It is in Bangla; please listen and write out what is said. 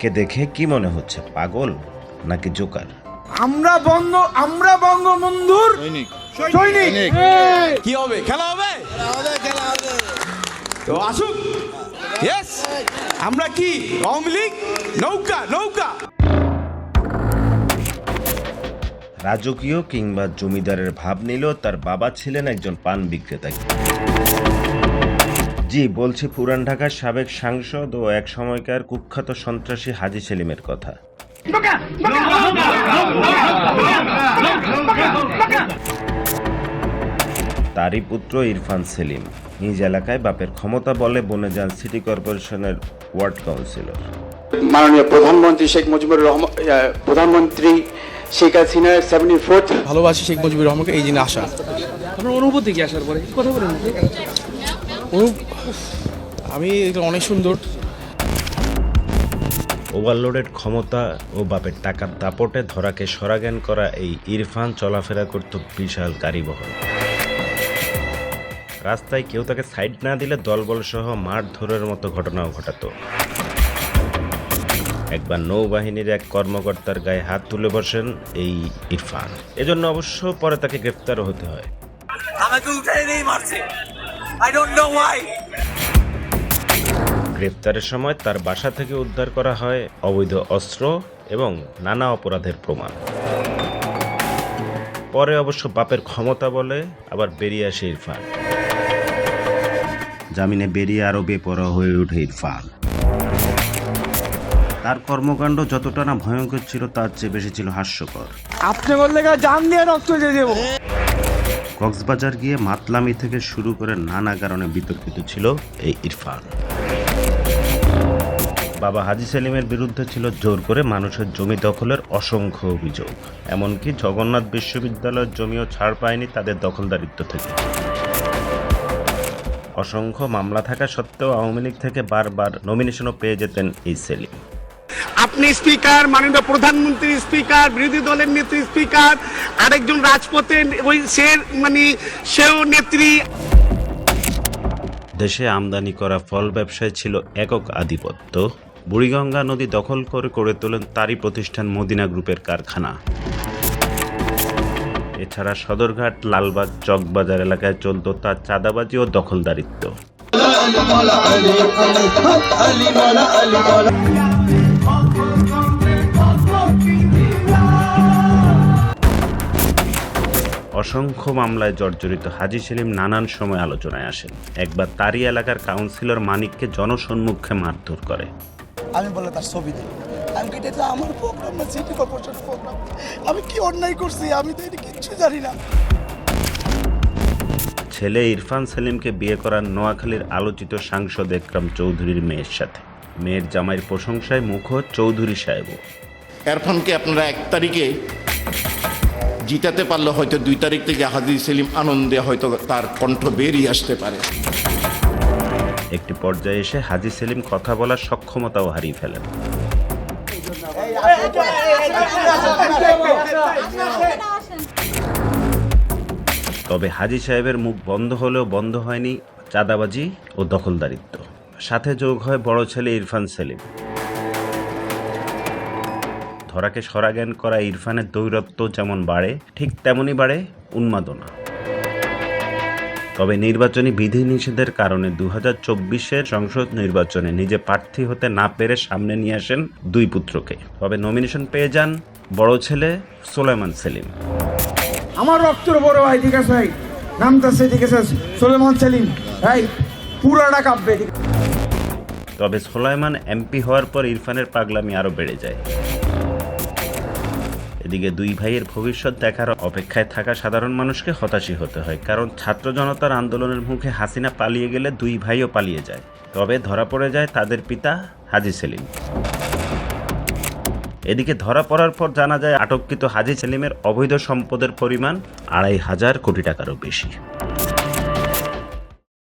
একে দেখে কি মনে হচ্ছে, পাগল নাকি জোকার? আমরা বঙ্গবন্ধুর সৈনিক। কি হবে? খেলা হবে তো আসুক। ইয়েস, আমরা কি আওয়ামী লীগ নৌকা। রাজকীয় কিংবা জমিদারের ভাব নিলেও তার বাবা ছিলেন একজন পান বিক্রেতা। জি, বলছি পুরান ঢাকার সাবেক সাংসদ ও এক সময়কার কুখ্যাত সন্ত্রাসী হাজী সেলিমের কথা। তারই পুত্র ইরফান সেলিম নিজ এলাকায় বাপের ক্ষমতা বলে বনে যান সিটি কর্পোরেশনের ওয়ার্ড কাউন্সিলর। মাননীয় প্রধানমন্ত্রী শেখ মুজিবুর রহমান, প্রধানমন্ত্রী শেখ হাসিনার 74th ভালোবাসি শেখ মুজিবুর রহমানকে, এই জন্য আসা। আপনার অনুভূতি কি আসার পরে কথা বলেন? আমি এটা অনেক সুন্দর। ওভারলোডেড ক্ষমতা ও বাপের টাকার দাপটে ধরাকে সরাজ্ঞান করা এই ইরফান চলাফেরা করত বিশাল গাড়িবহর। রাস্তায় কেউ তাকে সাইড না দিলে দলবল সহ মারধরের মতো ঘটনাও ঘটাতো। একবার নৌবাহিনীর এক কর্মকর্তার গায়ে হাত তুলে বসেন এই ইরফান। এজন্য অবশ্য পরে তাকে গ্রেফতারও হতে হয়। গ্রেফতারের সময় তার বাসা থেকে উদ্ধার করা হয় অবৈধ অস্ত্র এবং নানা অপরাধের প্রমাণ। পরে অবশ্য বাপের ক্ষমতা বলে আবার বেরিয়ে আসে ইরফান। জামিনে বেরিয়ে আরো বেপরোয়া হয়ে ওঠে ইরফান। তার কর্মকাণ্ড যতটা না ভয়ঙ্কর ছিল তার চেয়ে বেশি ছিল হাস্যকর। আপনি বললে জান দিয়ে রক্ত দিয়ে দেবো। কক্সবাজার গিয়ে মাতলামি থেকে শুরু করে নানা কারণে বিতর্কিত ছিল এই ইরফান। বাবা হাজী সেলিমের বিরুদ্ধে ছিল জোর করে মানুষের জমি দখলের অসংখ্য অভিযোগ। এমনকি জগন্নাথ বিশ্ববিদ্যালয়ের জমিও ছাড় পায়নি তাদের দখলদারিত্ব থেকে। অসংখ্য মামলা থাকা সত্ত্বেও আওয়ামী লীগ থেকে বারবার নমিনেশনও পেয়ে যেতেন এই সেলিম। আপনি স্পিকার, মাননীয় প্রধানমন্ত্রী স্পিকার, বিরোধী দলের নেত্রী স্পিকার, আরেকজন রাজপথের সেও নেত্রী। দেশে আমদানি করা ফল ব্যবসায় ছিল একক আধিপত্য। বুড়িগঙ্গা নদী দখল করে গড়ে তোলেন তারই প্রতিষ্ঠান মদিনা গ্রুপের কারখানা। এছাড়া সদরঘাট, লালবাগ, চকবাজার এলাকায় চলত তার চাঁদাবাজি ও দখলদারিত্ব। অসংখ্য মামলায় জর্জরিত হাজী সেলিম নানান সময় আলোচনায় আসেন। একবার তারই এলাকার কাউন্সিলর মানিককে জনসম্মুখে মারধর করে। আমি বলে তার ছবি দিই, আমি কি এটা আমার প্রোগ্রাম না সিটি কর্পোরেশনের প্রোগ্রাম? আমি কি অন্যায় করছি? আমি তো এটা কিচ্ছু জানি না। ছেলে ইরফান সেলিমকে বিয়ে করার নোয়াখালীর আলোচিত সাংসদ একরাম চৌধুরীর মেয়ের সাথে। মেয়ের জামাইয়ের প্রশংসায় মুখর চৌধুরী সাহেবও। ইরফানকে আপনারা 1 তারিখে জিতাতে পারলে হয়তো 2 তারিখ থেকে হাজী সেলিম আনন্দে হয়তো তার কণ্ঠ বেরিয়ে আসতে পারে। একটি পর্যায়ে এসে হাজী সেলিম কথা বলার সক্ষমতাও হারিয়ে ফেলেন। তবে হাজী সাহেবের মুখ বন্ধ হলেও বন্ধ হয়নি চাঁদাবাজি ও দখলদারিত্ব। সাথে যোগ হয় বড় ছেলে ইরফান সেলিম। ধরাকে সরাজ্ঞান করা ইরফানের দৌরত্ব যেমন বাড়ে, ঠিক তেমনই বাড়ে উন্মাদনা। তবে নির্বাচনী বিধিনিষেধের কারণে 2024-এর সংসদ নির্বাচনে নিজে প্রার্থী হতে না পেরে সামনে নিয়ে আসেন 2 পুত্রকে। তবে নমিনেশন পেয়ে যান বড় ছেলে সোলাইমান সেলিম। আমার রক্তের বড় ভাই, ঠিক আছে ভাই, নামটা সে ঠিক আছে সোলাইমান সেলিম ভাই, পুরাটা কাঁপবে। তবে সোলাইমান এমপি হওয়ার পর ইরফানের পাগলামি আরো বেড়ে যায়। এদিকে 2 ভাইয়ের ভবিষ্যৎ দেখার অপেক্ষায় থাকা সাধারণ মানুষকে হতাশই হতে হয়, কারণ ছাত্র জনতার আন্দোলনের মুখে হাসিনা পালিয়ে গেলে 2 ভাইও পালিয়ে যায়। তবে ধরা পড়ে যায় তাদের পিতা হাজী সেলিম। এদিকে ধরা পড়ার পর জানা যায় আটককৃত হাজী সেলিমের অবৈধ সম্পদের পরিমাণ 2500 কোটি টাকারও বেশি।